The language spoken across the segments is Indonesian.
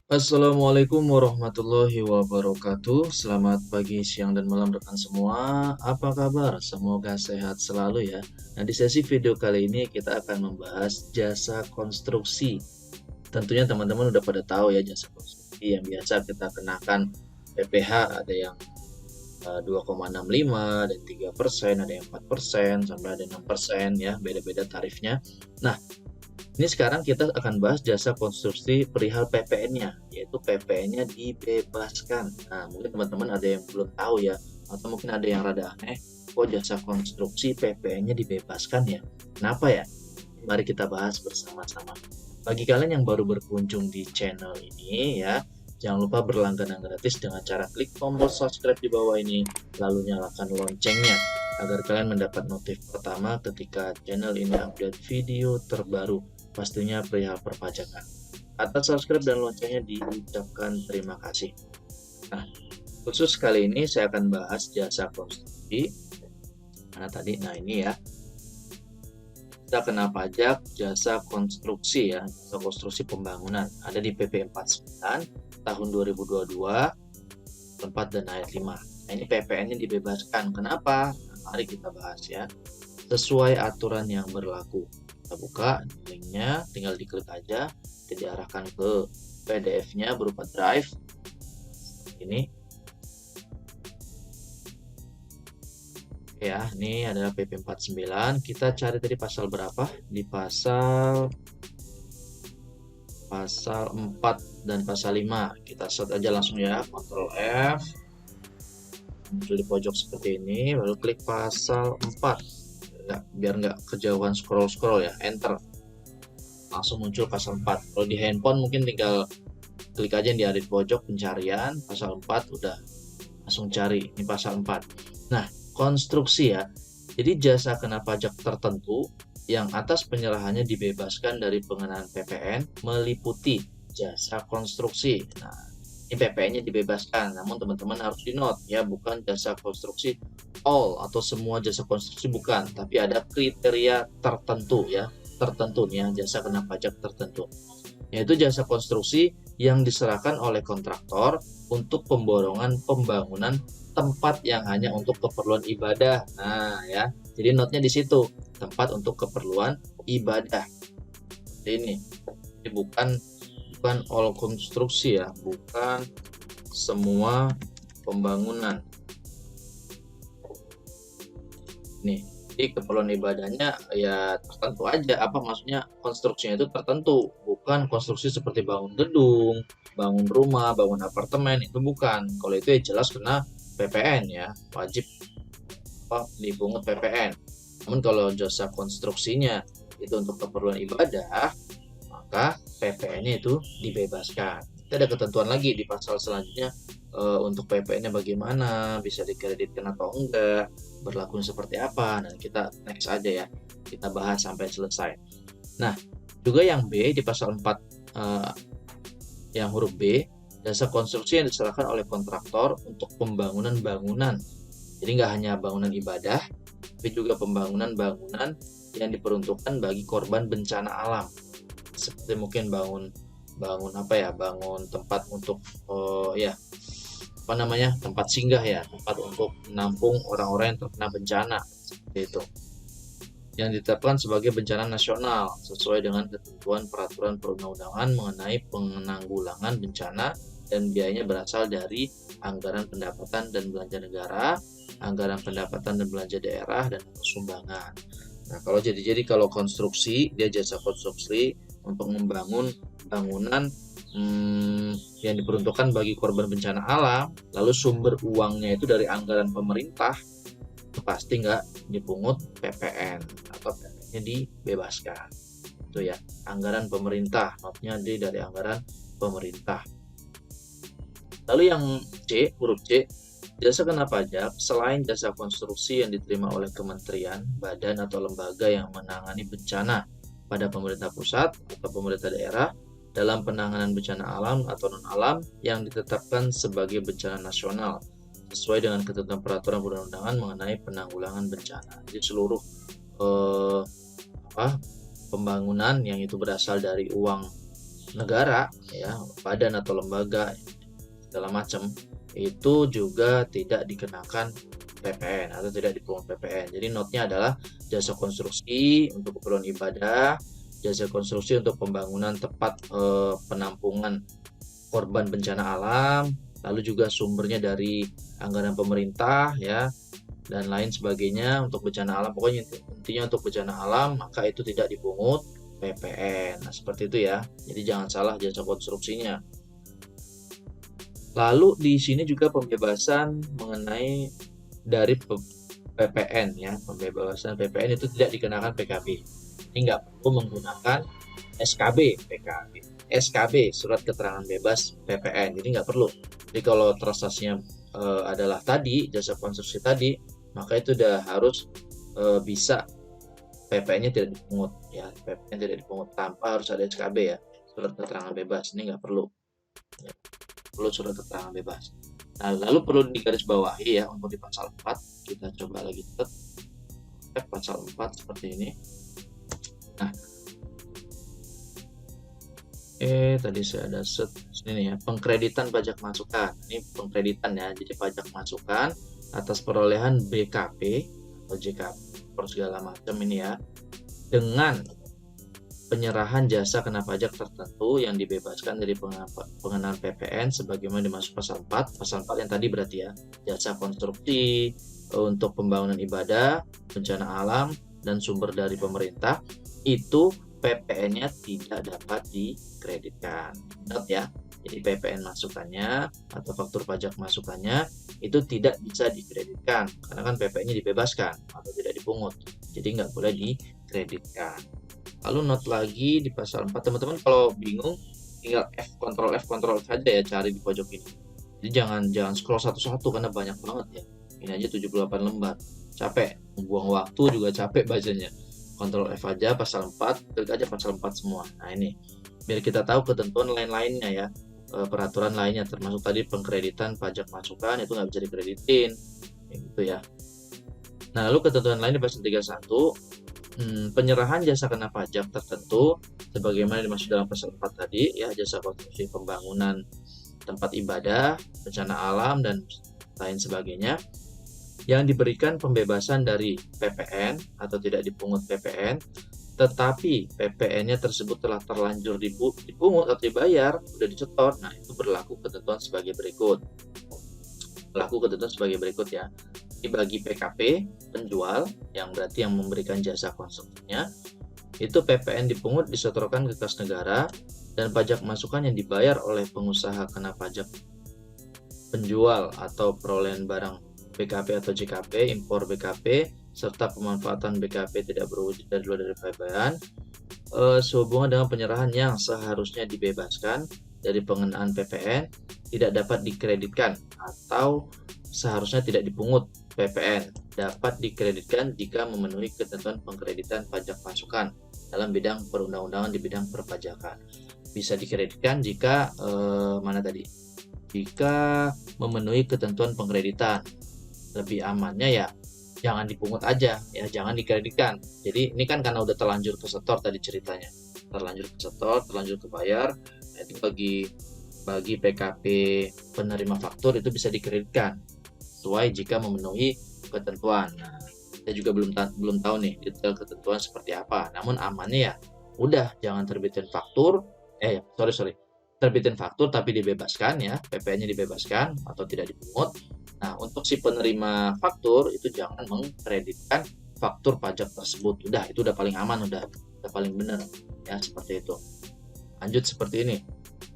Assalamualaikum warahmatullahi wabarakatuh. Selamat pagi, siang, dan malam rekan semua. Apa kabar? Semoga sehat selalu ya. Nah, di sesi video kali ini kita akan membahas jasa konstruksi. Tentunya teman-teman udah pada tahu ya jasa konstruksi yang biasa kita kenakan PPh ada yang 2,65 dan 3%, ada yang 4%, sampai ada 6% ya, beda-beda tarifnya. Nah, ini sekarang kita akan bahas jasa konstruksi perihal PPN-nya, yaitu PPN-nya dibebaskan. Nah, mungkin teman-teman ada yang belum tahu ya, atau mungkin ada yang rada aneh, kok jasa konstruksi PPN-nya dibebaskan ya? Kenapa ya? Mari kita bahas bersama-sama. Bagi kalian yang baru berkunjung di channel ini ya, jangan lupa berlangganan gratis dengan cara klik tombol subscribe di bawah ini, lalu nyalakan loncengnya agar kalian mendapat notif pertama ketika channel ini update video terbaru, pastinya perihal perpajakan. Atas subscribe dan loncengnya diucapkan terima kasih. Nah, khusus kali ini saya akan bahas jasa konstruksi. Nah ini ya, kita kena pajak jasa konstruksi ya, jasa konstruksi pembangunan. Ada di PP 49 tahun 2022 4 dan ayat 5. Nah, ini PPN-nya dibebaskan. Kenapa? Nah, mari kita bahas ya. Sesuai aturan yang berlaku. Kita buka linknya, tinggal diklik aja, diarahkan ke PDF-nya berupa drive. Ini ya, ini adalah PP 49. Kita cari tadi pasal berapa? Di pasal 4 dan pasal 5. Kita search aja langsung ya, Ctrl F. Muncul di pojok seperti ini, lalu klik pasal 4. Biar nggak kejauhan scroll-scroll ya, enter. Langsung muncul pasal 4. Kalau di handphone mungkin tinggal klik aja yang di pojok pencarian, pasal 4 udah langsung cari, ini pasal 4. Nah, konstruksi ya. Jadi jasa kena pajak tertentu yang atas penyerahannya dibebaskan dari pengenaan PPN meliputi jasa konstruksi. Nah, ini PPN-nya dibebaskan, namun teman-teman harus di-note ya, bukan jasa konstruksi all atau semua jasa konstruksi, bukan, tapi ada kriteria tertentu ya, tertentu nih ya, jasa kena pajak tertentu, yaitu jasa konstruksi yang diserahkan oleh kontraktor untuk pemborongan pembangunan tempat yang hanya untuk keperluan ibadah. Nah ya, jadi note-nya di situ, tempat untuk keperluan ibadah. Ini bukan all konstruksi ya, bukan semua pembangunan. Nih, jadi keperluan ibadahnya ya tertentu aja. Apa maksudnya konstruksinya itu tertentu, bukan konstruksi seperti bangun gedung, bangun rumah, bangun apartemen, itu bukan. Kalau itu ya jelas kena PPN ya, wajib dipungut PPN. Namun kalau jasa konstruksinya itu untuk keperluan ibadah, maka PPN-nya itu dibebaskan. Kita ada ketentuan lagi di pasal selanjutnya untuk PPN-nya bagaimana, bisa dikreditkan atau enggak, berlakunya seperti apa. Nah, kita next aja ya, kita bahas sampai selesai. Nah, juga yang B di pasal 4 yang huruf B, jasa konstruksi yang diserahkan oleh kontraktor untuk pembangunan bangunan. Jadi nggak hanya bangunan ibadah, tapi juga pembangunan bangunan yang diperuntukkan bagi korban bencana alam. Seperti mungkin bangun apa ya, bangun tempat untuk tempat singgah ya, tempat untuk menampung orang-orang yang terkena bencana, seperti itu, yang ditetapkan sebagai bencana nasional sesuai dengan ketentuan peraturan perundang-undangan mengenai penanggulangan bencana, dan biayanya berasal dari anggaran pendapatan dan belanja negara, anggaran pendapatan dan belanja daerah, dan sumbangan. Nah, kalau konstruksi, dia jasa konstruksi untuk membangun bangunan yang diperuntukkan bagi korban bencana alam, lalu sumber uangnya itu dari anggaran pemerintah, itu pasti nggak dipungut PPN atau PPN-nya dibebaskan. Itu ya, anggaran pemerintah, notnya dari anggaran pemerintah. Lalu yang C, huruf C, jasa kena pajak selain jasa konstruksi yang diterima oleh kementerian, badan, atau lembaga yang menangani bencana pada pemerintah pusat atau pemerintah daerah dalam penanganan bencana alam atau non-alam yang ditetapkan sebagai bencana nasional sesuai dengan ketentuan peraturan perundang-undangan mengenai penanggulangan bencana. Jadi seluruh pembangunan yang itu berasal dari uang negara ya, badan atau lembaga segala macam, itu juga tidak dikenakan PPN atau tidak dipungut PPN. Jadi notnya adalah jasa konstruksi untuk keperluan ibadah, jasa konstruksi untuk pembangunan tempat penampungan korban bencana alam, lalu juga sumbernya dari anggaran pemerintah ya, dan lain sebagainya untuk bencana alam. Pokoknya intinya untuk bencana alam maka itu tidak dipungut PPN. Nah, seperti itu ya. Jadi jangan salah jasa konstruksinya. Lalu di sini juga pembebasan mengenai dari PPN ya, pembebasan PPN itu tidak dikenakan PKB. Ini nggak perlu menggunakan SKB PKB. SKB surat keterangan bebas PPN. Jadi nggak perlu. Jadi kalau transaksinya adalah tadi jasa konstruksi tadi, maka itu udah harus bisa PPN-nya tidak dipungut ya, PPN tidak dipungut tanpa harus ada SKB ya, surat keterangan bebas. Ini nggak perlu. Ya, perlu surat keterangan bebas. Nah, lalu perlu digarisbawahi ya untuk di pasal 4. Kita coba lagi pasal 4 seperti ini. Nah, tadi saya ada ini ya, pengkreditan pajak masukan. Ini pengkreditan ya, jadi pajak masukan atas perolehan BKP atau JKP per segala macam ini ya, dengan penyerahan jasa kena pajak tertentu yang dibebaskan dari pengenaan PPN sebagaimana dimaksud pasal 4. Pasal 4 yang tadi berarti ya, jasa konstruksi untuk pembangunan ibadah, bencana alam, dan sumber dari pemerintah, itu PPN-nya tidak dapat dikreditkan. Ingat ya, jadi PPN masukannya atau faktur pajak masukannya itu tidak bisa dikreditkan karena kan PPN-nya dibebaskan atau tidak dipungut, jadi nggak boleh dikreditkan. Lalu note lagi di pasal 4, teman-teman kalau bingung tinggal F Ctrl saja ya, cari di pojok ini. Jadi jangan scroll satu-satu karena banyak banget ya. Ini aja 78 lembar. Capek, buang waktu juga capek bacanya. Ctrl F aja pasal 4, klik aja pasal 4 semua. Nah, ini biar kita tahu ketentuan lain-lainnya ya. Peraturan lainnya termasuk tadi pengkreditan pajak masukan itu nggak bisa dikreditin. Gitu ya. Nah, lalu ketentuan lain di pasal 31, penyerahan jasa kena pajak tertentu sebagaimana dimaksud dalam pasal 4 tadi ya, jasa konstruksi pembangunan tempat ibadah, bencana alam, dan lain sebagainya yang diberikan pembebasan dari PPN atau tidak dipungut PPN, tetapi PPN-nya tersebut telah terlanjur dipungut atau dibayar, sudah dicetor. Nah, itu berlaku ketentuan sebagai berikut. Ya. Bagi PKP penjual yang berarti yang memberikan jasa konstruksinya, itu PPN dipungut disetorkan ke kas negara, dan pajak masukan yang dibayar oleh pengusaha kena pajak penjual atau perolehan barang BKP atau JKP, impor BKP, serta pemanfaatan BKP tidak berwujud dari luar dari PPN sehubungan dengan penyerahan yang seharusnya dibebaskan dari pengenaan PPN tidak dapat dikreditkan atau seharusnya tidak dipungut PPN, dapat dikreditkan jika memenuhi ketentuan pengkreditan pajak masukan dalam bidang perundang-undangan di bidang perpajakan. Bisa dikreditkan jika jika memenuhi ketentuan pengkreditan. Lebih amannya ya jangan dipungut aja ya, jangan dikreditkan. Jadi ini kan karena udah terlanjur kesetor tadi ceritanya, terlanjur kesetor, terlanjur kebayar. Nah, itu bagi PKP penerima faktur itu bisa dikreditkan sesuai jika memenuhi ketentuan. Nah, saya juga belum tahu nih detail ketentuan seperti apa. Namun amannya ya udah jangan terbitin faktur, terbitin faktur tapi dibebaskan ya, PPN-nya dibebaskan atau tidak dipungut. Nah, untuk si penerima faktur itu jangan mengkreditkan faktur pajak tersebut. Itu udah paling aman, udah paling benar ya, seperti itu. Lanjut seperti ini.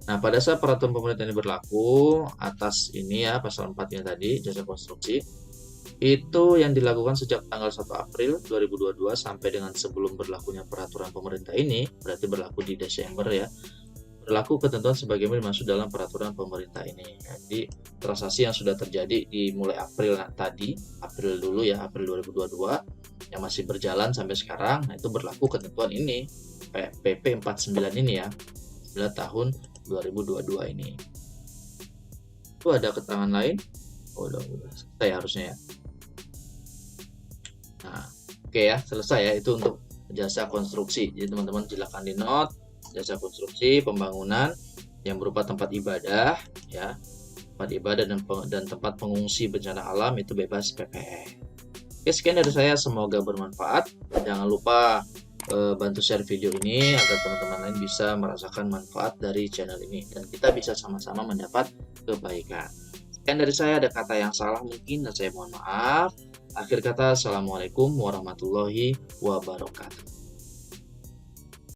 Nah, pada saat peraturan pemerintah ini berlaku atas ini ya, pasal 4 ini tadi, jasa konstruksi, itu yang dilakukan sejak tanggal 1 April 2022 sampai dengan sebelum berlakunya peraturan pemerintah ini, berarti berlaku di Desember ya, berlaku ketentuan sebagaimana dimaksud dalam peraturan pemerintah ini. Jadi transaksi yang sudah terjadi di mulai April dulu ya, April 2022 yang masih berjalan sampai sekarang, nah itu berlaku ketentuan ini, PP 49 ini ya, 9 tahun 2022 ini. Itu ada keterangan lain? Udah selesai harusnya ya. Nah, oke ya, selesai ya, itu untuk jasa konstruksi. Jadi teman-teman silakan di note jasa konstruksi, pembangunan yang berupa tempat ibadah, ya, tempat ibadah dan tempat pengungsi bencana alam itu bebas PPN. Oke, sekian dari saya, semoga bermanfaat. Jangan lupa bantu share video ini agar teman-teman lain bisa merasakan manfaat dari channel ini dan kita bisa sama-sama mendapat kebaikan. Sekian dari saya, ada kata yang salah mungkin dan saya mohon maaf. Akhir kata, assalamualaikum warahmatullahi wabarakatuh.